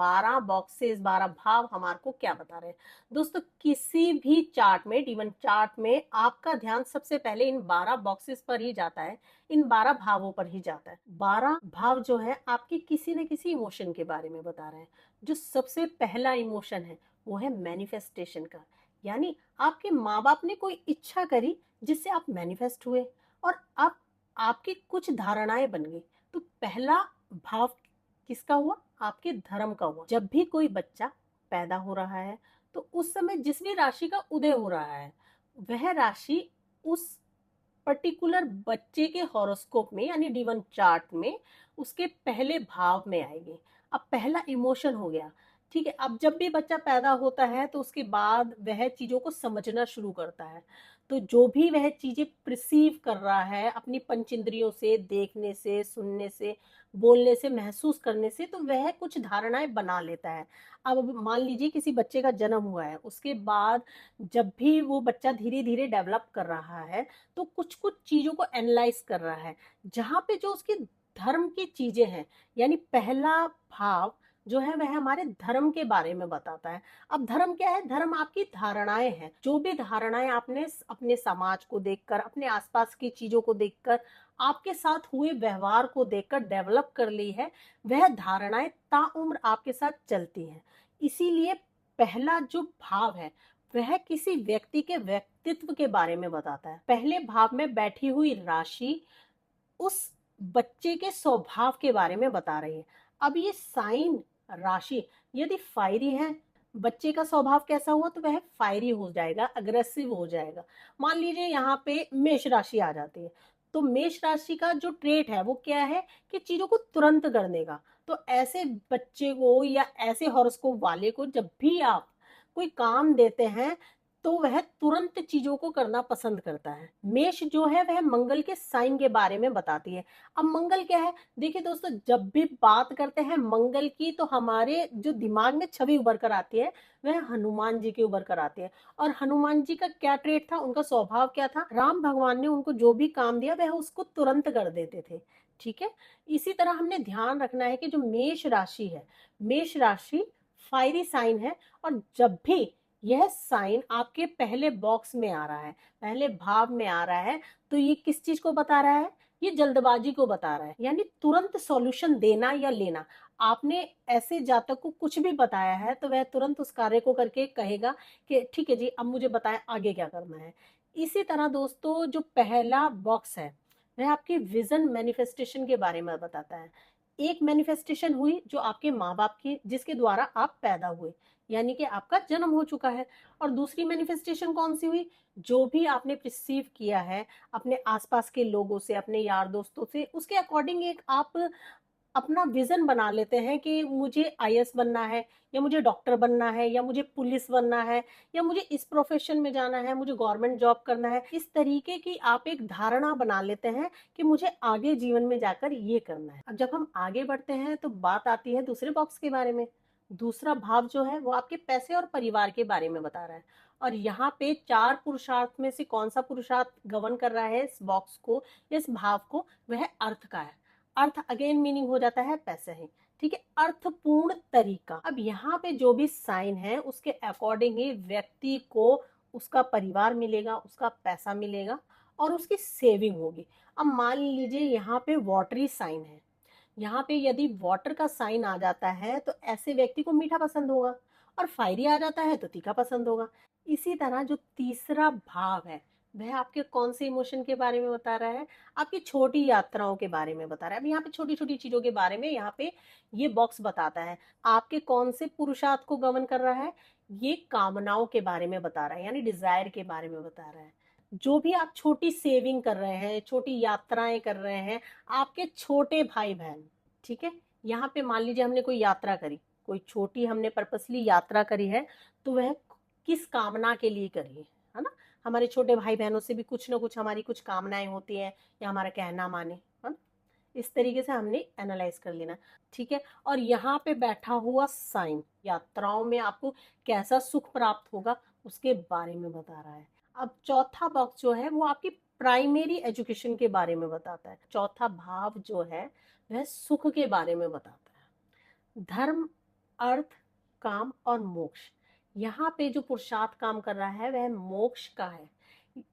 12 boxes, 12 भाव हमारे को क्या बता रहे हैं। दोस्तों, किसी भी चार्ट में, D1 चार्ट में आपका ध्यान सबसे पहले इन 12 बॉक्सेस पर ही जाता है, इन 12 भावों पर ही जाता है। 12 भाव जो है आपके किसी न किसी इमोशन के बारे में बता रहे हैं। जो सबसे पहला इमोशन है वो है मैनिफेस्टेशन का, यानी आपके माँ बाप ने कोई इच्छा करी जिससे आप मैनिफेस्ट हुए और अब आपकी कुछ धारणाएं बन गई। तो पहला भाव किसका हुआ? आपके धर्म का हुआ। जब भी कोई बच्चा पैदा हो रहा है तो उस समय जिस भी राशि का उदय हो रहा है वह राशि उस पर्टिकुलर बच्चे के हॉरोस्कोप में यानी D1 चार्ट में उसके पहले भाव में आएगी। अब पहला इमोशन हो गया, ठीक है। अब जब भी बच्चा पैदा होता है तो उसके बाद वह चीजों को समझना शुरू करता है। तो जो भी वह चीजें प्रिसीव कर रहा है अपनी पंच इंद्रियों से, देखने से, सुनने से, बोलने से, महसूस करने से, तो वह कुछ धारणाएं बना लेता है। अब मान लीजिए किसी बच्चे का जन्म हुआ है, उसके बाद जब भी वो बच्चा धीरे धीरे डेवलप कर रहा है तो कुछ कुछ चीजों को एनालाइज कर रहा है, जहां पे जो उसकी धर्म की चीजें हैं, यानी पहला भाव जो है वह हमारे धर्म के बारे में बताता है। अब धर्म क्या है? धर्म आपकी धारणाएं हैं। जो भी धारणाएं आपने अपने समाज को देखकर, अपने आसपास की चीजों को देखकर, आपके साथ हुए व्यवहार को देखकर डेवलप कर ली है, वह धारणाएं ताउम्र आपके साथ चलती हैं। इसीलिए पहला जो भाव है वह किसी व्यक्ति के व्यक्तित्व के बारे में बताता है। पहले भाव में बैठी हुई राशि उस बच्चे के स्वभाव के बारे में बता रही है। अब ये साइन राशि यदि फायरी है, बच्चे का स्वभाव कैसा हुआ तो वह फायरी हो जाएगा, अग्रेसिव हो जाएगा। मान लीजिए यहाँ पे मेष राशि आ जाती है, तो मेष राशि का जो ट्रेट है वो क्या है कि चीजों को तुरंत कर देगा। तो ऐसे बच्चे को या ऐसे हॉरोस्कोप वाले को जब भी आप कोई काम देते हैं तो वह तुरंत चीजों को करना पसंद करता है। मेष जो है वह मंगल के साइन के बारे में बताती है। अब मंगल क्या है? देखिए दोस्तों, जब भी बात करते हैं मंगल की तो हमारे जो दिमाग में छवि उभर कर आती है वह हनुमान जी की उभर कर आती है। और हनुमान जी का क्या ट्रेट था, उनका स्वभाव क्या था? राम भगवान ने उनको जो भी काम दिया वह उसको तुरंत कर देते थे, ठीक है। इसी तरह हमने ध्यान रखना है कि जो मेष राशि है, मेष राशि फायरी साइन है। और जब भी यह साइन आपके पहले बॉक्स में आ रहा है, पहले भाव में आ रहा है, तो ये किस चीज को बता रहा है? ये जल्दबाजी को बता रहा है, यानी तुरंत सॉल्यूशन देना या लेना। आपने ऐसे जातक को कुछ भी बताया है तो वह तुरंत उस कार्य को करके कहेगा कि ठीक है जी, अब मुझे बताएं आगे क्या करना है। इसी तरह दोस्तों, जो पहला बॉक्स है वह आपकी विजन मैनिफेस्टेशन के बारे में बताता है। एक मैनिफेस्टेशन हुई जो आपके माँ बाप की, जिसके द्वारा आप पैदा हुए, यानी कि आपका जन्म हो चुका है। और दूसरी मैनिफेस्टेशन कौन सी हुई? जो भी आपने रिसीव किया है अपने आसपास के लोगों से, अपने यार दोस्तों से, उसके अकॉर्डिंग एक आप अपना विजन बना लेते हैं कि मुझे आईएएस बनना है, या मुझे डॉक्टर बनना है, या मुझे पुलिस बनना है, या मुझे इस प्रोफेशन में जाना है, मुझे गवर्नमेंट जॉब करना है। इस तरीके की आप एक धारणा बना लेते हैं कि मुझे आगे जीवन में जाकर ये करना है। अब जब हम आगे बढ़ते हैं तो बात आती है दूसरे बॉक्स के बारे में। दूसरा भाव जो है वो आपके पैसे और परिवार के बारे में बता रहा है। और यहाँ पे 4 पुरुषार्थ में से कौन सा पुरुषार्थ गवर्न कर रहा है इस बॉक्स को, इस भाव को? वह अर्थ का है। अर्थ अगेन मीनिंग हो जाता है पैसे है, ठीक है, अर्थपूर्ण तरीका। अब यहाँ पे जो भी साइन है उसके अकॉर्डिंग ही व्यक्ति को उसका परिवार मिलेगा, उसका पैसा मिलेगा और उसकी सेविंग होगी। अब मान लीजिए यहाँ पे वाटरी साइन है, यहाँ पे यदि वाटर का साइन आ जाता है तो ऐसे व्यक्ति को मीठा पसंद होगा, और फायरी आ जाता है तो तीखा पसंद होगा। इसी तरह जो तीसरा भाव है वह आपके कौन से इमोशन के बारे में बता रहा है? आपकी छोटी यात्राओं के बारे में बता रहा है। अब यहाँ पे छोटी छोटी चीजों के बारे में यहाँ पे ये बॉक्स बताता है। आपके कौन से पुरुषार्थ को गमन कर रहा है? ये कामनाओं के बारे में बता रहा है, यानी डिजायर के बारे में बता रहा है। जो भी आप छोटी सेविंग कर रहे हैं, छोटी यात्राएं कर रहे हैं, आपके छोटे भाई बहन, ठीक है, यहाँ पे मान लीजिए हमने कोई यात्रा करी, कोई छोटी हमने पर्पसली यात्रा करी है, तो वह किस कामना के लिए करी है ना। हमारे छोटे भाई बहनों से भी कुछ ना कुछ हमारी कुछ कामनाएं होती हैं, या हमारा कहना माने, है ना। इस तरीके से हमने एनालाइज कर लेना, ठीक है। और यहाँ पे बैठा हुआ साइन यात्राओं में आपको कैसा सुख प्राप्त होगा उसके बारे में बता रहा है। अब चौथा बॉक्स जो है वो आपकी प्राइमरी एजुकेशन के बारे में बताता है। चौथा भाव जो है वह सुख के बारे में बताता है। धर्म अर्थ, काम और मोक्ष। यहाँ पे जो पुरुषार्थ काम कर रहा है वह मोक्ष का है।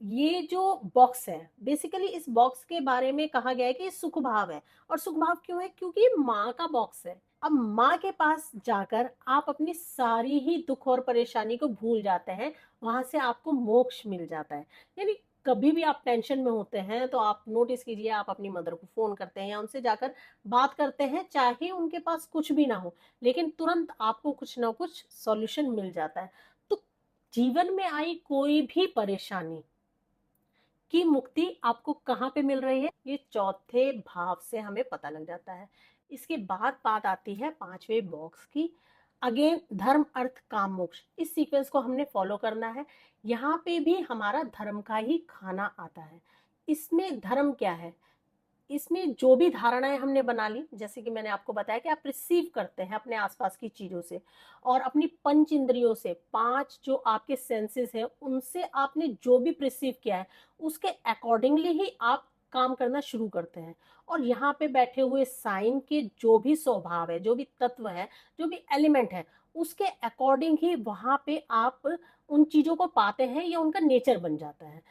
ये जो बॉक्स है, बेसिकली इस बॉक्स के बारे में कहा गया है कि ये सुख भाव है। और सुख भाव क्यों है? क्योंकि ये माँ का बॉक्स है। अब माँ के पास जाकर आप अपनी सारी ही दुख और परेशानी को भूल जाते हैं, वहां से आपको मोक्ष मिल जाता है। यानी कभी भी आप टेंशन में होते हैं तो आप नोटिस कीजिए, आप अपनी मदर को फोन करते हैं या उनसे जाकर बात करते हैं, चाहे उनके पास कुछ भी ना हो, लेकिन तुरंत आपको कुछ ना कुछ सॉल्यूशन मिल जाता है। तो जीवन में आई कोई भी परेशानी की मुक्ति आपको कहाँ पे मिल रही है? ये चौथे भाव से हमें पता लग जाता है। इसके बाद बात आती है पांचवें बॉक्स की। अगेन धर्म, अर्थ, काम, मोक्ष, इस सीक्वेंस को हमने फॉलो करना है। यहाँ पे भी हमारा धर्म का ही खाना आता है। इसमें धर्म क्या है? इसमें जो भी धारणाएं हमने बना ली, जैसे कि मैंने आपको बताया कि आप रिसीव करते हैं अपने आसपास की चीजों से और अपनी पंच इंद्रियों से, पांच जो आपके सेंसेस हैं उनसे आपने जो भी रिसीव किया है उसके अकॉर्डिंगली ही आप काम करना शुरू करते हैं। और यहाँ पे बैठे हुए साइन के जो भी स्वभाव है, जो भी तत्व है, जो भी एलिमेंट है, उसके अकॉर्डिंग ही वहां पे आप उन चीजों को पाते हैं या उनका नेचर बन जाता है।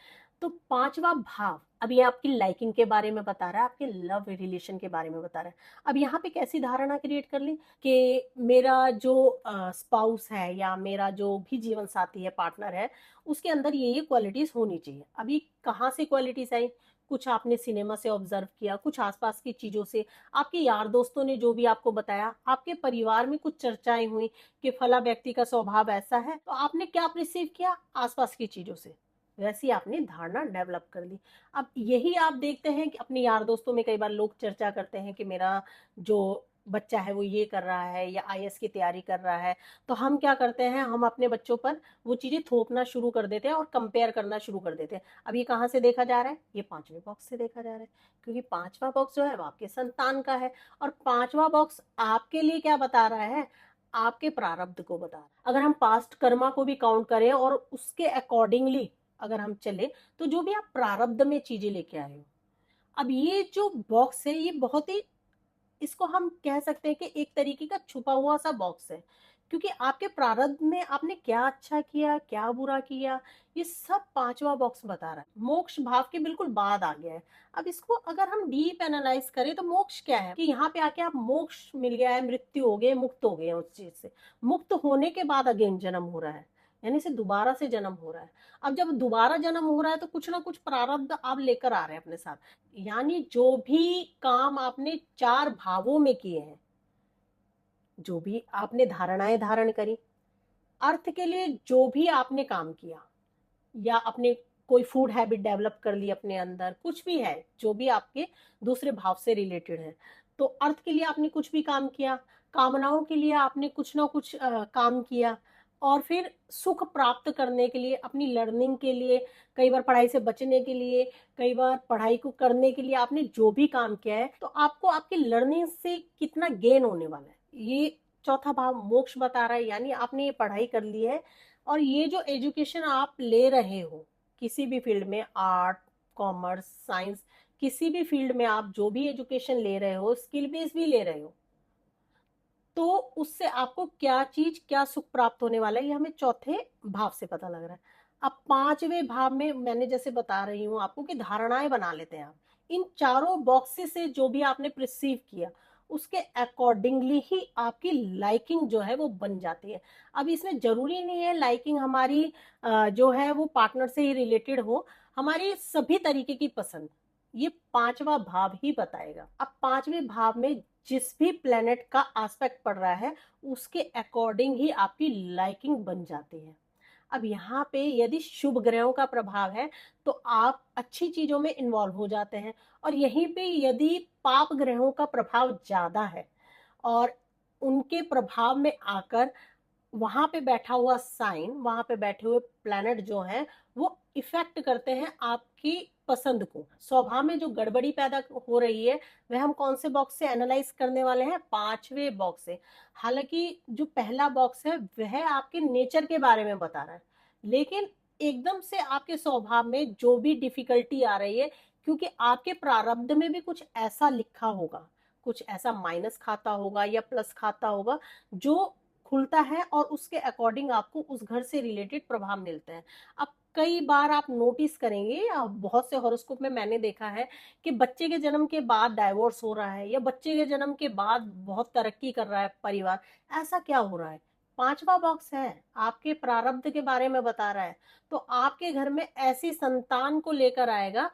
तो पांचवा भाव अब ये आपकी लाइकिंग के बारे में बता रहा है, आपके लव रिलेशन के बारे में बता रहा है। अब यहाँ पे कैसी धारणा क्रिएट कर ली कि मेरा जो स्पाउस है या मेरा जो भी जीवन साथी है, पार्टनर है, उसके अंदर ये क्वालिटीज होनी चाहिए। अभी कहाँ से क्वालिटीज आई? कुछ आपने सिनेमा से ऑब्जर्व किया, कुछ आसपास की चीजों से, आपके यार दोस्तों ने जो भी आपको बताया, आपके परिवार में कुछ चर्चाएं हुई कि फला व्यक्ति का स्वभाव ऐसा है, तो आपने क्या रिसीव किया? आसपास की चीजों से वैसी आपने धारणा डेवलप कर ली। अब यही आप देखते हैं कि अपने यार दोस्तों में कई बार लोग चर्चा करते हैं कि मेरा जो बच्चा है वो ये कर रहा है या आईएएस की तैयारी कर रहा है, तो हम क्या करते हैं, हम अपने बच्चों पर वो चीजें थोपना शुरू कर देते हैं और कंपेयर करना शुरू कर देते हैं। अब ये कहाँ से देखा जा रहा है? ये पांचवें बॉक्स से देखा जा रहा है, क्योंकि पांचवा बॉक्स जो है वो आपके संतान का है। और पांचवा बॉक्स आपके लिए क्या बता रहा है? आपके प्रारब्ध को बता रहा है। अगर हम पास्ट कर्मा को भी काउंट करें और उसके अकॉर्डिंगली अगर हम चले, तो जो भी आप प्रारब्ध में चीजें लेके आए हो, अब ये जो बॉक्स है ये बहुत ही, इसको हम कह सकते हैं कि एक तरीके का छुपा हुआ सा बॉक्स है, क्योंकि आपके प्रारब्ध में आपने क्या अच्छा किया, क्या बुरा किया, ये सब पांचवा बॉक्स बता रहा है। मोक्ष भाव के बिल्कुल बाद आ गया है। अब इसको अगर हम डीप एनालाइज करें तो मोक्ष क्या है कि यहाँ पे आके आप मोक्ष मिल गया है, मृत्यु हो गए, मुक्त हो गए उस चीज से। मुक्त होने के बाद अगेन जन्म हो रहा है, यानी से दोबारा से जन्म हो रहा है। अब जब दोबारा जन्म हो रहा है तो कुछ ना कुछ प्रारब्ध आप लेकर आ रहे हैं अपने साथ। यानी जो भी काम आपने चार भावों में किए हैं, जो भी आपने धारणाएं धारण करी, अर्थ के लिए जो भी आपने काम किया, या अपने कोई फूड हैबिट डेवलप कर ली अपने अंदर, कुछ भी है जो भी आपके दूसरे भाव से रिलेटेड है, तो अर्थ के लिए आपने कुछ भी काम किया, कामनाओं के लिए आपने कुछ ना कुछ काम किया, और फिर सुख प्राप्त करने के लिए, अपनी लर्निंग के लिए, कई बार पढ़ाई से बचने के लिए, कई बार पढ़ाई को करने के लिए आपने जो भी काम किया है, तो आपको आपकी लर्निंग से कितना गेन होने वाला है, ये चौथा भाव मोक्ष बता रहा है। यानी आपने ये पढ़ाई कर ली है और ये जो एजुकेशन आप ले रहे हो, किसी भी फील्ड में, आर्ट, कॉमर्स, साइंस, किसी भी फील्ड में आप जो भी एजुकेशन ले रहे हो, स्किल बेस भी ले रहे हो, तो उससे आपको क्या चीज, क्या सुख प्राप्त होने वाला है, ये हमें चौथे भाव से पता लग रहा है। अब पांचवें भाव में मैंने जैसे बता रही हूँ आपको कि धारणाएं बना लेते हैं आप। इन चारों बॉक्सेस से जो भी आपने प्रिसीव किया उसके अकॉर्डिंगली ही आपकी लाइकिंग जो है वो बन जाती है। अब इसमें जरूरी नहीं है लाइकिंग हमारी जो है वो पार्टनर से ही रिलेटेड हो, हमारी सभी तरीके की पसंद ये पांचवा भाव ही बताएगा। अब पांचवें भाव में जिस भी प्लेनेट का एस्पेक्ट पड़ रहा है उसके अकॉर्डिंग ही आपकी लाइकिंग बन जाती है। अब यहाँ पे यदि शुभ ग्रहों का प्रभाव है तो आप अच्छी चीजों में इन्वॉल्व हो जाते हैं, और यहीं पे यदि पाप ग्रहों का प्रभाव ज्यादा है और उनके प्रभाव में आकर वहां पे बैठा हुआ साइन, वहां पे बैठे हुए प्लैनेट जो हैं वो इफेक्ट करते हैं आपकी पसंद को। स्वभाव में जो गड़बड़ी पैदा हो रही है वह हम कौन से बॉक्स से एनालाइज करने वाले हैं? पांचवें बॉक्स से। हालांकि जो पहला बॉक्स है वह आपके नेचर के बारे में बता रहा है, लेकिन एकदम से आपके स्वभाव में जो भी डिफिकल्टी आ रही है, क्योंकि आपके प्रारब्ध में भी कुछ ऐसा लिखा होगा, कुछ ऐसा माइनस खाता होगा या प्लस खाता होगा जो खुलता है और उसके अकॉर्डिंग आपको उस घर से रिलेटेड प्रभाव मिलते हैं। अब कई बार आप नोटिस करेंगे या बहुत से हॉरोस्कोप में मैंने देखा है कि बच्चे के जन्म के बाद डाइवोर्स हो रहा है या बच्चे के जन्म के बाद बहुत तरक्की कर रहा है परिवार। ऐसा क्या हो रहा है? पांचवा बॉक्स है, आपके प्रारब्ध के बारे में बता रहा है। तो आपके घर में ऐसी संतान को लेकर आएगा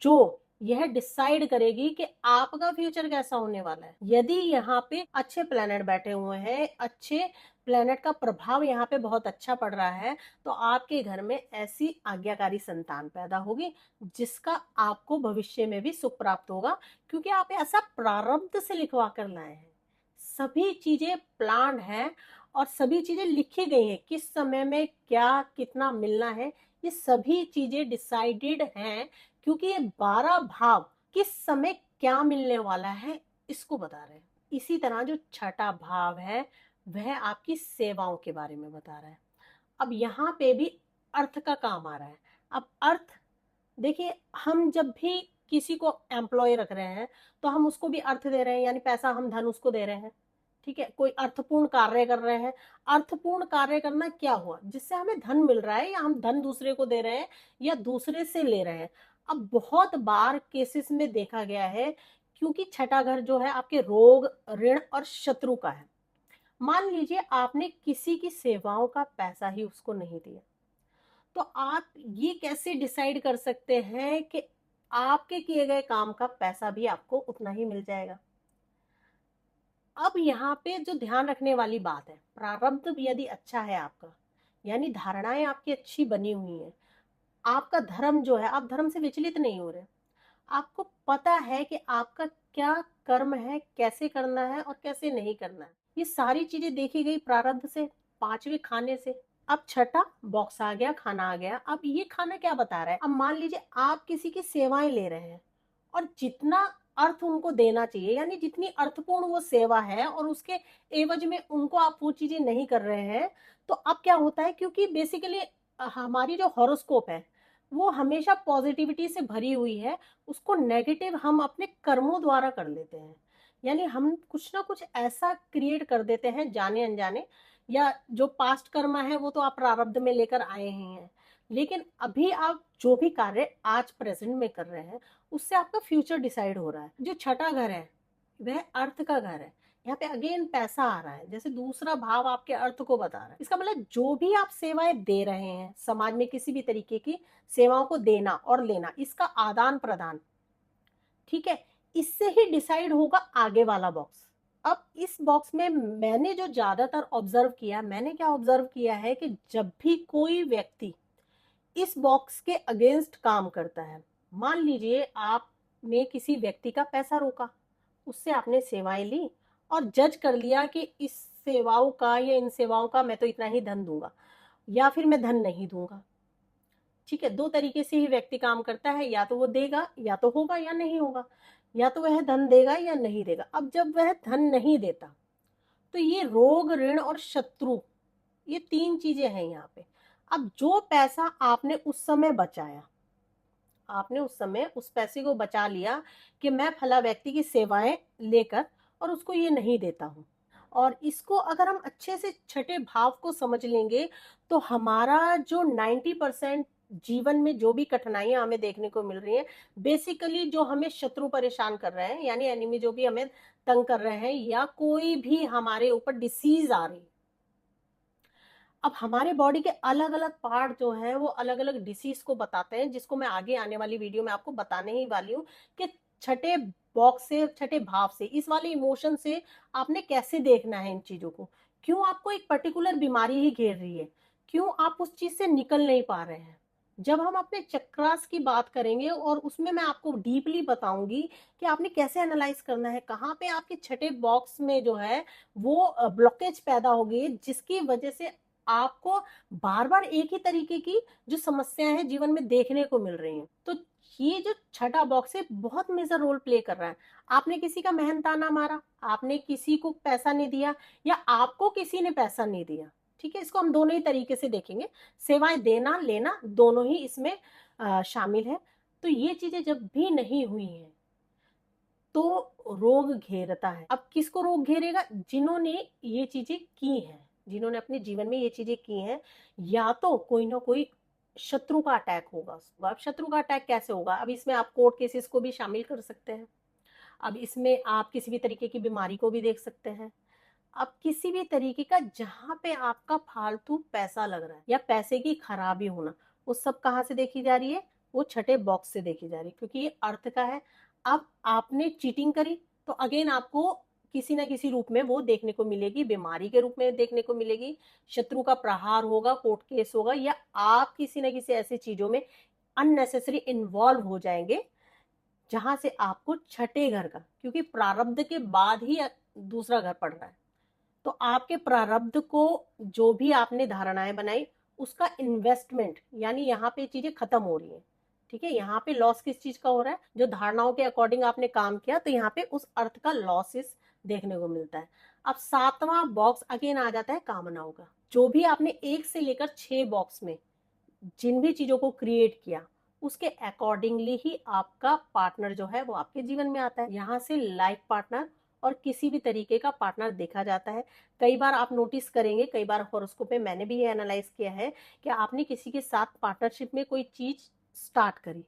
जो यह डिसाइड करेगी कि आपका फ्यूचर कैसा होने वाला है। यदि यहाँ पे अच्छे प्लेनेट बैठे हुए हैं, अच्छे प्लेनेट का प्रभाव यहाँ पे बहुत अच्छा पड़ रहा है, तो आपके घर में ऐसी आज्ञाकारी संतान पैदा होगी जिसका आपको भविष्य में भी सुख प्राप्त होगा, क्योंकि आप ऐसा प्रारब्ध से लिखवा कर लाए हैं। सभी चीजें प्लान है और सभी चीजें लिखी गई हैं, किस समय में क्या कितना मिलना है, ये सभी चीजें डिसाइडेड हैं, क्योंकि ये 12 भाव किस समय क्या मिलने वाला है इसको बता रहे हैं। इसी तरह जो छठा भाव है वह आपकी सेवाओं के बारे में बता रहा है। अब यहाँ पे भी अर्थ का काम आ रहा है। अब अर्थ देखिए, हम जब भी किसी को एम्प्लॉय रख रहे हैं तो हम उसको भी अर्थ दे रहे हैं, यानी पैसा, हम धन उसको दे रहे हैं। ठीक है, कोई अर्थपूर्ण कार्य कर रहे हैं। अर्थपूर्ण कार्य करना क्या हुआ? जिससे हमें धन मिल रहा है, या हम धन दूसरे को दे रहे हैं या दूसरे से ले रहे हैं। अब बहुत बार केसेस में देखा गया है, क्योंकि छठा घर जो है आपके रोग, ऋण और शत्रु का है। मान लीजिए आपने किसी की सेवाओं का पैसा ही उसको नहीं दिया, तो आप ये कैसे डिसाइड कर सकते हैं कि आपके किए गए काम का पैसा भी आपको उतना ही मिल जाएगा? अब यहाँ पे जो ध्यान रखने वाली बात है, प्रारब्ध यदि अच्छा है आपका, यानी धारणाएं आपकी अच्छी बनी हुई है, आपका धर्म जो है, आप धर्म से विचलित नहीं हो रहे, आपको पता है कि आपका क्या कर्म है, कैसे करना है और कैसे नहीं करना है, ये सारी चीजें देखी गई प्रारब्ध से, पांचवे खाने से। अब छठा बॉक्स आ गया, खाना आ गया। अब ये खाना क्या बता रहा है? अब मान लीजिए आप किसी की सेवाएं ले रहे हैं और जितना अर्थ उनको देना चाहिए, यानी जितनी अर्थपूर्ण वो सेवा है, और उसके एवज में उनको आप वो चीजें नहीं कर रहे हैं, तो अब क्या होता है, क्योंकि बेसिकली हमारी जो हॉरोस्कोप है वो हमेशा पॉजिटिविटी से भरी हुई है, उसको नेगेटिव हम अपने कर्मों द्वारा कर लेते हैं। यानी हम कुछ ना कुछ ऐसा क्रिएट कर देते हैं जाने अनजाने, या जो पास्ट कर्म है वो तो आप प्रारब्ध में लेकर आए ही हैं, लेकिन अभी आप जो भी कार्य आज प्रेजेंट में कर रहे हैं उससे आपका फ्यूचर डिसाइड हो रहा है। जो छठा घर है वह अर्थ का घर है। यहाँ पे अगेन पैसा आ रहा है, जैसे दूसरा भाव आपके अर्थ को बता रहा है। इसका मतलब जो भी आप सेवाएं दे रहे हैं समाज में, किसी भी तरीके की सेवाओं को देना और लेना, इसका आदान प्रदान, ठीक है, इससे ही डिसाइड होगा आगे वाला बॉक्स। अब इस बॉक्स में मैंने जो ज्यादातर ऑब्जर्व किया, मैंने क्या ऑब्जर्व किया है कि जब भी कोई व्यक्ति इस बॉक्स के अगेंस्ट काम करता है, मान लीजिए आपने किसी व्यक्ति का पैसा रोका, उससे आपने सेवाएं ली और जज कर लिया कि इस सेवाओं का या इन सेवाओं का मैं तो इतना ही धन दूंगा, या फिर मैं धन नहीं दूंगा। ठीक है, दो तरीके से ही व्यक्ति काम करता है, या तो वो देगा, या तो होगा या नहीं होगा, या तो वह धन देगा या नहीं देगा। अब जब वह धन नहीं देता तो ये रोग, ऋण और शत्रु, ये तीन चीजें हैं यहाँ पे। अब जो पैसा आपने उस समय बचाया, आपने उस समय उस पैसे को बचा लिया कि मैं फला व्यक्ति की सेवाएं लेकर और उसको ये नहीं देता हूँ, और इसको अगर हम अच्छे से छठे भाव को समझ लेंगे तो हमारा जो 90% जीवन में जो भी कठिनाइयां हमें देखने को मिल रही हैं, बेसिकली जो हमें शत्रु परेशान कर रहे हैं, यानी एनिमी जो भी हमें तंग कर रहे हैं, या कोई भी हमारे ऊपर डिसीज आ रही, अब हमारे बॉडी के अलग अलग पार्ट जो है वो अलग अलग डिसीज को बताते हैं, जिसको मैं आगे आने वाली वीडियो में आपको बताने ही वाली हूँ कि छठे बॉक्स से, छठे भाव से, इस वाले इमोशन से आपने कैसे देखना है इन चीजों को। क्यों आपको एक पर्टिकुलर बीमारी ही घेर रही है, क्यों आप उस चीज से निकल नहीं पा रहे हैं। जब हम अपने चक्रास की बात करेंगे और उसमें मैं आपको डीपली बताऊंगी कि आपने कैसे एनालाइज करना है, कहाँ पे आपके छठे बॉक्स में जो है वो ब्लॉकेज पैदा होगी, जिसकी वजह से आपको बार बार एक ही तरीके की जो समस्याएं हैं जीवन में देखने को मिल रही हैं। तो ये जो छठा बॉक्स है बहुत मेजर रोल प्ले कर रहा है। आपने किसी का मेहनताना मारा, आपने किसी को पैसा नहीं दिया, या आपको किसी ने पैसा नहीं दिया, ठीक है, इसको हम दोनों ही तरीके से देखेंगे। सेवाएं देना लेना दोनों ही इसमें शामिल है। तो ये चीजें जब भी नहीं हुई हैं, तो रोग घेरता है। अब किसको रोग घेरेगा? जिन्होंने ये चीजें की हैं, जिन्होंने अपने जीवन में ये चीजें की हैं, या तो कोई ना कोई शत्रु का अटैक होगा। अब शत्रु का अटैक कैसे होगा? अब इसमें आप कोर्ट केसेस को भी शामिल कर सकते हैं। अब इसमें आप किसी भी तरीके की बीमारी को भी देख सकते हैं। अब किसी भी तरीके का जहां पे आपका फालतू पैसा लग रहा है या पैसे की खराबी होना, वो सब कहाँ से देखी जा रही है? वो छठे बॉक्स से देखी जा रही है, क्योंकि ये अर्थ का है। अब आपने चीटिंग करी तो अगेन आपको किसी ना किसी रूप में वो देखने को मिलेगी, बीमारी के रूप में देखने को मिलेगी, शत्रु का प्रहार होगा, कोर्ट केस होगा, या आप किसी ना किसी ऐसी चीजों में अननेसेसरी इन्वॉल्व हो जाएंगे जहां से आपको छठे घर का, क्योंकि प्रारब्ध के बाद ही दूसरा घर पड़ रहा है, तो आपके प्रारब्ध को जो भी आपने धारणाएं बनाई उसका इन्वेस्टमेंट, यानी यहाँ पे चीजें खत्म हो रही है। ठीक है, यहाँ पे लॉस किस चीज का हो रहा है? जो धारणाओं के अकॉर्डिंग आपने काम किया, तो यहाँ पे उस अर्थ का लॉसेस देखने को मिलता है। अब सातवां बॉक्स अगेन आ जाता है कामनाओं का। जो भी आपने 1 से लेकर 6 बॉक्स में जिन भी चीजों को क्रिएट किया, उसके अकॉर्डिंगली ही आपका पार्टनर जो है वो आपके जीवन में आता है। यहाँ से लाइफ पार्टनर और किसी भी तरीके का पार्टनर देखा जाता है। कई बार आप नोटिस करेंगे, कई बार हॉरोस्कोप में मैंने भी ये एनालाइज किया है कि आपने किसी के साथ पार्टनरशिप में कोई चीज स्टार्ट करी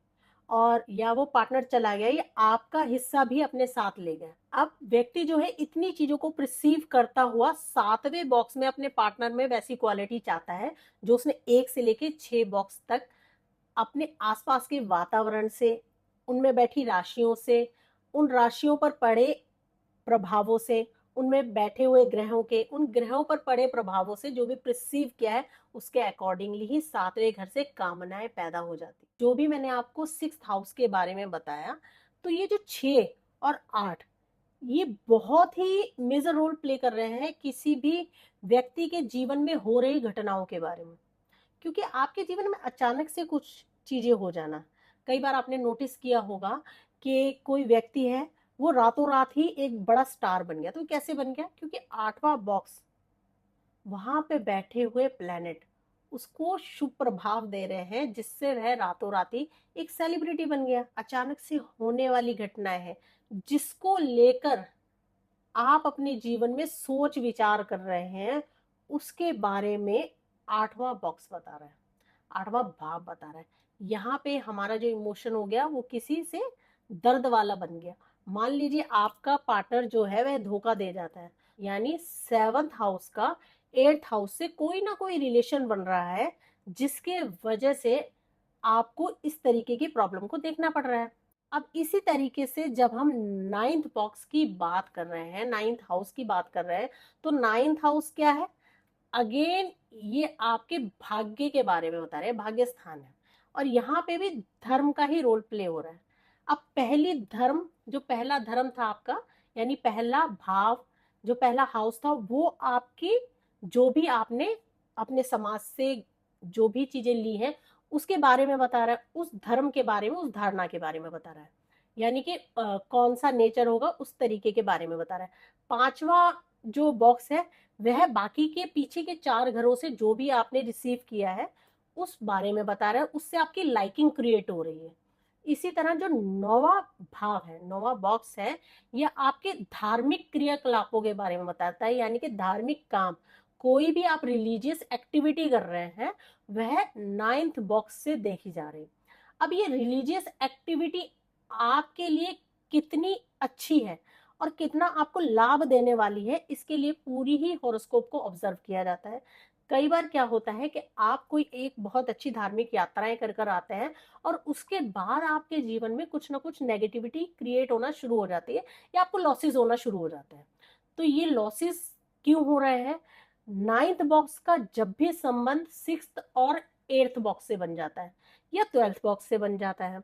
और या वो पार्टनर चला गया या आपका हिस्सा भी अपने साथ ले गया। अब व्यक्ति जो है इतनी चीजों को प्रिसीव करता हुआ 7वें बॉक्स में अपने पार्टनर में वैसी क्वालिटी चाहता है जो उसने 1 से लेके 6 बॉक्स तक अपने आसपास के वातावरण से, उनमें बैठी राशियों से, उन राशियों पर पड़े प्रभावों से, उनमें बैठे हुए ग्रहों के, उन ग्रहों पर पड़े प्रभावों से जो भी प्रिसीव किया है उसके अकॉर्डिंगली ही 7वें घर से कामनाएं पैदा हो जाती। जो भी मैंने आपको 6th हाउस के बारे में बताया, तो ये जो 6 और 8 ये बहुत ही मेजर रोल प्ले कर रहे हैं किसी भी व्यक्ति के जीवन में हो रही घटनाओं के बारे में। क्योंकि आपके जीवन में अचानक से कुछ चीजें हो जाना, कई बार आपने नोटिस किया होगा कि कोई व्यक्ति है वो रातों रात ही एक बड़ा स्टार बन गया। तो कैसे बन गया? क्योंकि 8वां बॉक्स, वहां पे बैठे हुए प्लेनेट उसको शुभ प्रभाव दे रहे हैं, जिससे वह रातों रात ही एक सेलिब्रिटी बन गया। अचानक से होने वाली घटनाएं हैं जिसको लेकर आप अपने जीवन में सोच विचार कर रहे हैं, उसके बारे में 8वां बॉक्स बता रहा है, 8वां भाव बता रहा है। यहाँ पे हमारा जो इमोशन हो गया वो किसी से दर्द वाला बन गया। मान लीजिए आपका पार्टनर जो है वह धोखा दे जाता है, यानी 7th हाउस का 8th हाउस से कोई ना कोई रिलेशन बन रहा है, जिसके वजह से आपको इस तरीके की प्रॉब्लम को देखना पड़ रहा है। अब इसी तरीके से जब हम 9th बॉक्स की बात कर रहे हैं, 9th हाउस की बात कर रहे हैं, तो 9th हाउस क्या है? अगेन ये आपके भाग्य के बारे में बता रहे हैं, भाग्य स्थान है, और यहाँ पे भी धर्म का ही रोल प्ले हो रहा है। अब पहली धर्म, जो पहला धर्म था आपका, यानी पहला भाव, जो पहला हाउस था, वो आपकी जो भी आपने अपने समाज से जो भी चीजें ली हैं उसके बारे में बता रहा है, उस धर्म के बारे में, उस धारणा के बारे में बता रहा है, यानी कि कौन सा नेचर होगा उस तरीके के बारे में बता रहा है। 5वां जो बॉक्स है वह बाकी के पीछे के 4 घरों से जो भी आपने रिसीव किया है उस बारे में बता रहा है, उससे आपकी लाइकिंग क्रिएट हो रही है। इसी तरह जो 9वां भाव है, 9वां बॉक्स है, यह आपके धार्मिक क्रियाकलापों के बारे में बताता है, यानी कि धार्मिक काम, कोई भी आप रिलीजियस एक्टिविटी कर रहे हैं वह 9th बॉक्स से देखी जा रही है। अब ये रिलीजियस एक्टिविटी आपके लिए कितनी अच्छी है और कितना आपको लाभ देने वाली है, इसके लिए पूरी ही हॉरोस्कोप को ऑब्जर्व किया जाता है। कई बार क्या होता है कि आप कोई एक बहुत अच्छी धार्मिक यात्राएं कर कर आते हैं और उसके बाद आपके जीवन में कुछ ना कुछ नेगेटिविटी क्रिएट होना शुरू हो जाती है या आपको लॉसेस होना शुरू हो जाते हैं। तो ये लॉसेस क्यों हो रहे हैं? 9th बॉक्स का जब भी संबंध 6th और 8th बॉक्स से बन जाता है या 12th बॉक्स से बन जाता है,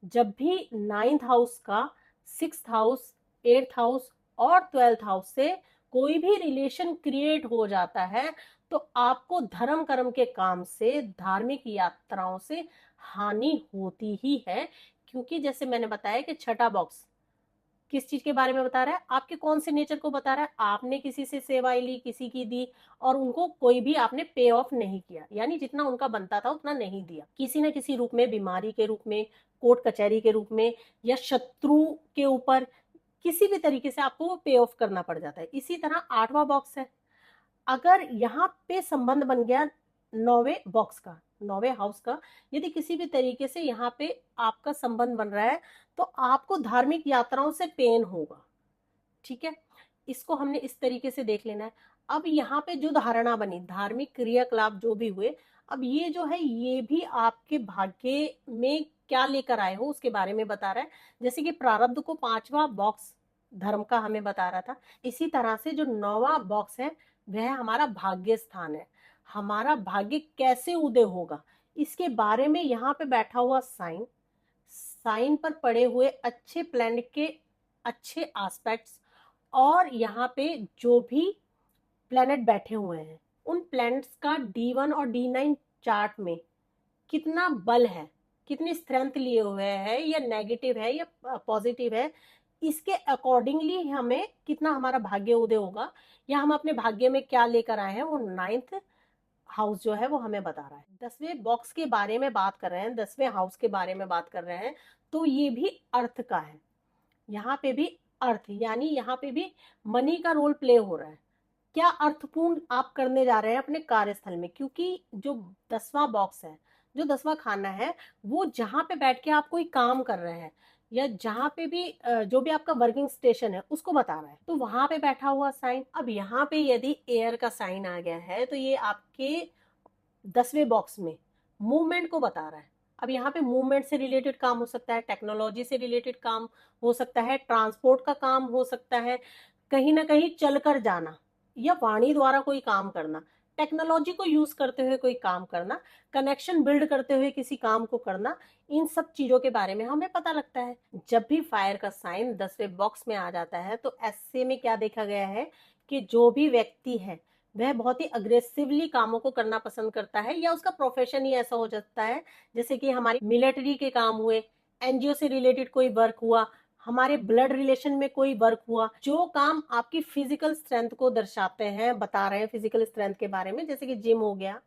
जब भी 9th हाउस का 6th हाउस, 8th हाउस और 12th हाउस से कोई भी रिलेशन क्रिएट हो जाता है, तो आपको धर्म कर्म के काम से, धार्मिक यात्राओं से हानि होती ही है। क्योंकि जैसे मैंने बताया कि छठा बॉक्स किस चीज के बारे में बता रहा है? आपके कौन से नेचर को बता रहा है? आपने किसी से सेवाएं ली, किसी की दी, और उनको कोई भी आपने पे ऑफ नहीं किया, यानी जितना उनका बनता था उतना नहीं दिया। किसी न किसी रूप में, बीमारी के रूप में, कोर्ट कचहरी के रूप में, या शत्रु के ऊपर, किसी भी तरीके से आपको वो पे ऑफ करना पड़ जाता है। इसी तरह 8वां बॉक्स है, अगर यहाँ पे संबंध बन गया 9वें बॉक्स का, 9वें हाउस का, यदि किसी भी तरीके से यहाँ पे आपका संबंध बन रहा है तो आपको धार्मिक यात्राओं से पेन होगा। ठीक है, इसको हमने इस तरीके से देख लेना है। अब यहाँ पे जो धारणा बनी, धार्मिक क्रियाकलाप जो भी हुए, अब ये जो है ये भी आपके भाग्य में क्या लेकर आए हो उसके बारे में बता रहा है। जैसे कि प्रारब्ध को 5वां बॉक्स धर्म का हमें बता रहा था, इसी तरह से जो 9वां बॉक्स है वह हमारा भाग्य स्थान है। हमारा भाग्य कैसे उदय होगा इसके बारे में यहाँ पे बैठा हुआ साइन, साइन पर पड़े हुए अच्छे प्लैनेट के अच्छे एस्पेक्ट्स, और यहाँ पे जो भी प्लैनेट बैठे हुए हैं उन प्लैनेट्स का D1 और D9 चार्ट में कितना बल है, कितनी स्ट्रेंथ लिए हुए है, या नेगेटिव है या पॉजिटिव है, इसके अकॉर्डिंगली हमें कितना हमारा भाग्य उदय होगा, या हम अपने भाग्य में क्या लेकर आए हैं, वो 9th हाउस जो है वो हमें बता रहा है। 10वें बॉक्स के बारे में बात कर रहे हैं, 10वें हाउस के बारे में बात कर रहे हैं, तो ये भी अर्थ का है। यहाँ पे भी अर्थ, यानी यहाँ पे भी मनी का रोल प्ले हो रहा है। क्या अर्थपूर्ण आप करने जा रहे हैं अपने कार्यस्थल में, क्योंकि जो 10वां बॉक्स है, जो 10वां खाना है, वो जहां पे बैठ के आप कोई काम कर रहे हैं या जहां पे भी जो भी आपका वर्किंग स्टेशन है उसको बता रहा है, तो वहां पे बैठा हुआ साइन। अब यहाँ पे यदि एयर का साइन आ गया है तो ये आपके 10वें बॉक्स में मूवमेंट को बता रहा है। अब यहाँ पे मूवमेंट से रिलेटेड काम हो सकता है, टेक्नोलॉजी से रिलेटेड काम हो सकता है, ट्रांसपोर्ट का काम हो सकता है, कहीं ना कहीं चलकर जाना या वाणी द्वारा कोई काम करना, टेक्नोलॉजी को यूज करते हुए कोई काम करना, कनेक्शन बिल्ड करते हुए किसी काम को करना, इन सब चीजों के बारे में हमें पता लगता है। जब भी फायर का साइन 10वें बॉक्स में आ जाता है तो ऐसे में क्या देखा गया है कि जो भी व्यक्ति है वह बहुत ही अग्रेसिवली कामों को करना पसंद करता है, या उसका प्रोफेशन ही ऐसा हो जाता है। जैसे कि हमारी मिलिट्री के काम हुए, एनजीओ से रिलेटेड कोई वर्क हुआ, हमारे ब्लड रिलेशन में कोई वर्क हुआ, जो काम आपकी फिजिकल स्ट्रेंथ को दर्शाते हैं, बता रहे हैं फिजिकल स्ट्रेंथ के बारे में, जैसे कि जिम हो गया,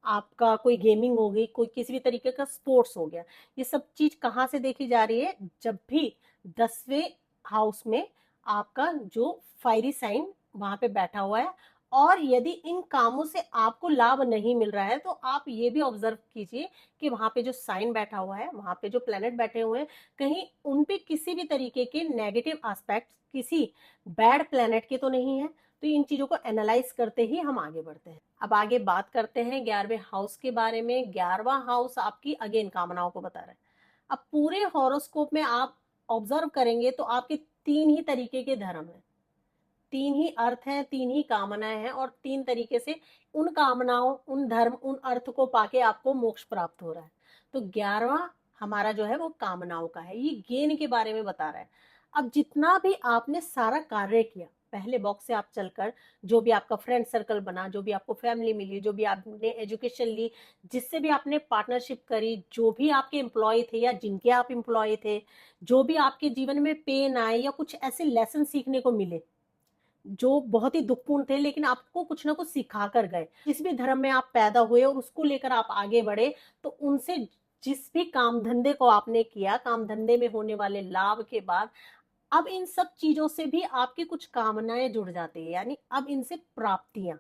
आपका कोई गेमिंग हो गई, कोई किसी भी तरीके का स्पोर्ट्स हो गया, ये सब चीज कहाँ से देखी जा रही है, जब भी 10वें हाउस में आपका जो फायरी साइन वहां पे बैठा हुआ है, और यदि इन कामों से आपको लाभ नहीं मिल रहा है तो आप ये भी ऑब्जर्व कीजिए कि वहां पे जो साइन बैठा हुआ है, वहां पे जो प्लेनेट बैठे हुए हैं, कहीं उन पे किसी भी तरीके के नेगेटिव एस्पेक्ट किसी बैड प्लेनेट के तो नहीं है। तो इन चीजों को एनालाइज करते ही हम आगे बढ़ते हैं। अब आगे बात करते हैं 11वें हाउस के बारे में। 11वां हाउस आपकी अगेन कामनाओं को बता रहा है। अब पूरे हॉरोस्कोप में आप ऑब्जर्व करेंगे तो आपके 3 ही तरीके के धर्म हैं, 3 ही अर्थ हैं, 3 ही कामनाएं हैं, और 3 तरीके से उन कामनाओं, उन धर्म, उन अर्थ को पाके आपको मोक्ष प्राप्त हो रहा है। तो 11वां हमारा जो है वो कामनाओं का है, ये गेन के बारे में बता रहा है। अब जितना भी आपने सारा कार्य किया पहले बॉक्स से आप चलकर, जो भी आपका फ्रेंड सर्कल बना, जो भी आपको फैमिली मिली, जो भी आपने एजुकेशन ली, जिससे भी आपने पार्टनरशिप करी, जो भी आपके एम्प्लॉय थे या जिनके आप एम्प्लॉय थे, जो भी आपके जीवन में पेन आए या कुछ ऐसे लेसन सीखने को मिले जो बहुत ही दुखपूर्ण थे लेकिन आपको कुछ ना कुछ सिखा कर गए, जिस भी धर्म में आप पैदा हुए और उसको लेकर आप आगे बढ़े, तो उनसे जिस भी काम धंधे को आपने किया, काम धंधे में होने वाले लाभ के बाद अब इन सब चीजों से भी आपकी कुछ कामनाएं जुड़ जाती है, यानी अब इनसे प्राप्तियां,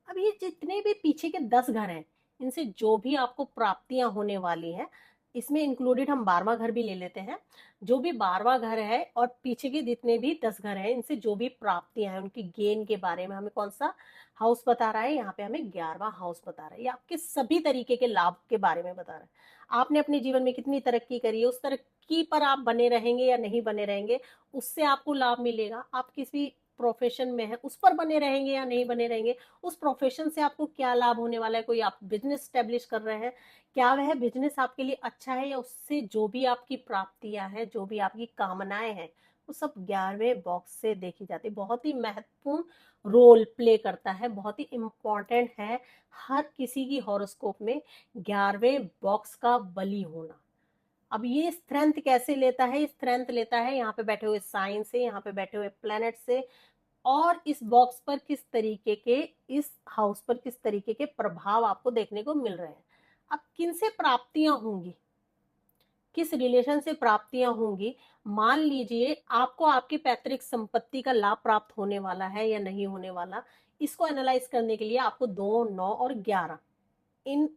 अब ये जितने भी पीछे के 10 घर हैं, इनसे जो भी आपको प्राप्तियां होने वाली हैं, इसमें इंक्लूडेड हम 12वां घर भी ले लेते हैं, जो भी 12वां घर है और पीछे के जितने भी 10 घर हैं, इनसे जो भी प्राप्तियां हैं, उनकी गेन के बारे में हमें कौन सा हाउस बता रहा है, यहाँ पे हमें 11वां हाउस बता रहा है। ये आपके सभी तरीके के लाभ के बारे में बता रहा है। आपने अपने जीवन में कितनी तरक्की करी है, उस तरक्की पर आप बने रहेंगे या नहीं बने रहेंगे, उससे आपको लाभ मिलेगा। आप किसी प्रोफेशन में है, उस पर बने रहेंगे या नहीं बने रहेंगे, उस प्रोफेशन से आपको क्या लाभ होने वाला है। कोई आप बिजनेस स्टेब्लिश कर रहे हैं, क्या वह बिजनेस आपके लिए अच्छा है, या उससे जो भी आपकी प्राप्तियां हैं, जो भी आपकी कामनाएं हैं, वो सब 11वें बॉक्स से देखी जाती है। बहुत ही महत्वपूर्ण रोल प्ले करता है, बहुत ही इंपॉर्टेंट है हर किसी की हॉरोस्कोप में 11वें बॉक्स का बली होना। अब ये स्ट्रेंथ कैसे लेता है, स्ट्रेंथ लेता है यहाँ पे बैठे हुए साइन से, यहाँ पे बैठे हुए प्लैनेट से, और इस बॉक्स पर किस तरीके के, इस हाउस पर किस तरीके के प्रभाव आपको देखने को मिल रहे हैं। अब किन से प्राप्तियां होंगी, किस रिलेशन से प्राप्तियां होंगी। मान लीजिए आपको आपकी पैतृक संपत्ति का लाभ प्राप्त होने वाला है या नहीं होने वाला, इसको एनालाइज करने के लिए आपको 2, 9 और 11 इन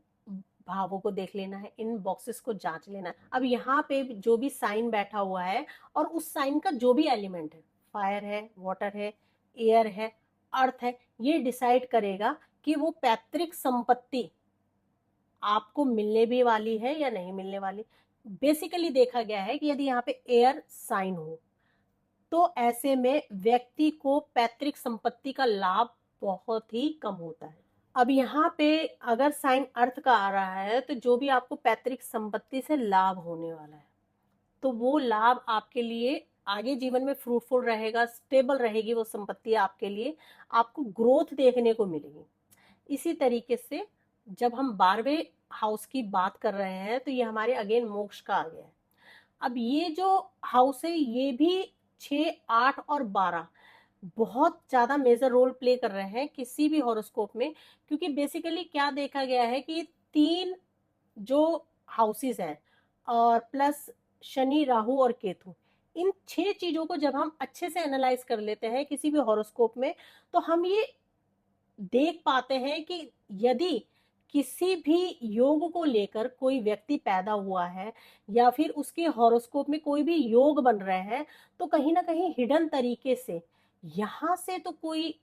भावों को देख लेना है, इन बॉक्सेस को जांच लेना है। अब यहाँ पे जो भी साइन बैठा हुआ है और उस साइन का जो भी एलिमेंट है, फायर है, वाटर है, एयर है, अर्थ है, ये डिसाइड करेगा कि वो पैतृक संपत्ति आपको मिलने भी वाली है या नहीं मिलने वाली। बेसिकली देखा गया है कि यदि यहाँ पे एयर साइन हो तो ऐसे में व्यक्ति को पैतृक संपत्ति का लाभ बहुत ही कम होता है। अब यहाँ पे अगर साइन अर्थ का आ रहा है तो जो भी आपको पैतृक संपत्ति से लाभ होने वाला है, तो वो लाभ आपके लिए आगे जीवन में फ्रूटफुल रहेगा, स्टेबल रहेगी वो संपत्ति आपके लिए, आपको ग्रोथ देखने को मिलेगी। इसी तरीके से जब हम 12वें हाउस की बात कर रहे हैं तो ये हमारे अगेन मोक्ष का आ गया है। अब ये जो हाउस है ये भी 6, 8 और 12 बहुत ज्यादा मेजर रोल प्ले कर रहे हैं किसी भी हॉरोस्कोप में, क्योंकि बेसिकली क्या देखा गया है कि 3 जो हाउसेस हैं और प्लस शनि, राहु और केतु, इन 6 चीजों को जब हम अच्छे से एनालाइज कर लेते हैं किसी भी हॉरोस्कोप में, तो हम ये देख पाते हैं कि यदि किसी भी योग को लेकर कोई व्यक्ति पैदा हुआ है या फिर उसके हॉरोस्कोप में कोई भी योग बन रहे हैं, तो कहीं ना कहीं हिडन तरीके से यहाँ से तो कोई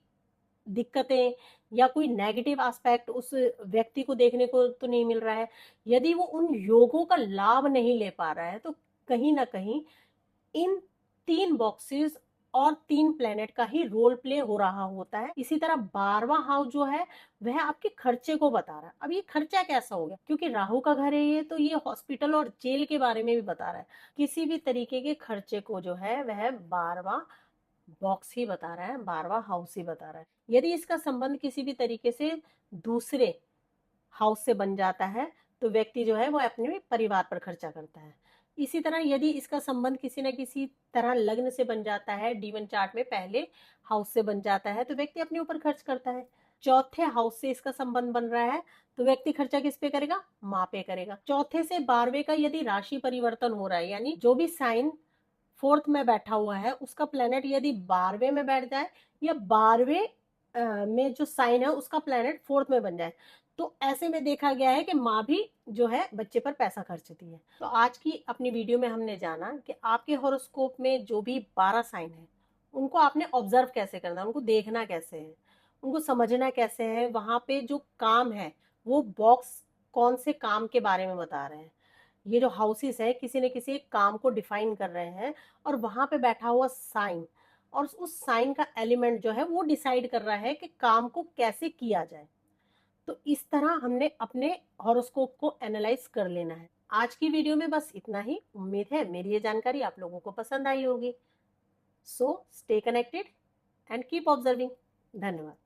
दिक्कतें या कोई नेगेटिव एस्पेक्ट उस व्यक्ति को देखने को तो नहीं मिल रहा है। यदि वो उन योगों का लाभ नहीं ले पा रहा है तो कहीं ना कहीं इन 3 बॉक्सेस और 3 प्लेनेट का ही रोल प्ले हो रहा होता है। इसी तरह 12वां हाउस जो है वह आपके खर्चे को बता रहा है। अब ये खर्चा कैसा हो गया, क्योंकि राहु का घर है ये, तो ये हॉस्पिटल और जेल के बारे में भी बता रहा है। किसी भी तरीके के खर्चे को जो है वह 12वां बॉक्स ही बता रहा है, 12वां हाउस ही बता रहा है। यदि इसका संबंध किसी भी तरीके से दूसरे हाउस से बन जाता है तो व्यक्ति जो है वो अपने परिवार पर खर्चा करता है। इसी तरह यदि इसका संबंध किसी न किसी तरह लग्न से बन जाता है, D1 चार्ट में पहले हाउस से बन जाता है, तो व्यक्ति अपने ऊपर खर्च करता है। चौथे हाउस से इसका संबंध बन रहा है तो व्यक्ति खर्चा किस पे करेगा, माँ पे करेगा। चौथे से 12वें का यदि राशि परिवर्तन हो रहा है, यानी जो भी साइन 4th में बैठा हुआ है उसका प्लेनेट यदि 12वें में बैठ जाए या 12वें में जो साइन है उसका प्लेनेट 4th में बन जाए, तो ऐसे में देखा गया है कि माँ भी जो है बच्चे पर पैसा खर्चती है। तो आज की अपनी वीडियो में हमने जाना कि आपके हॉरोस्कोप में जो भी 12 साइन है उनको आपने ऑब्जर्व कैसे करना है, उनको देखना कैसे है, उनको समझना कैसे है। वहां पे जो काम है वो बॉक्स कौन से काम के बारे में बता रहे हैं। ये जो हाउसेस है किसी न किसी एक काम को डिफाइन कर रहे हैं और वहां पे बैठा हुआ साइन और उस साइन का एलिमेंट जो है वो डिसाइड कर रहा है कि काम को कैसे किया जाए। तो इस तरह हमने अपने हॉरोस्कोप को एनालाइज कर लेना है। आज की वीडियो में बस इतना ही। उम्मीद है मेरी ये जानकारी आप लोगों को पसंद आई होगी। So stay connected and keep observing. धन्यवाद।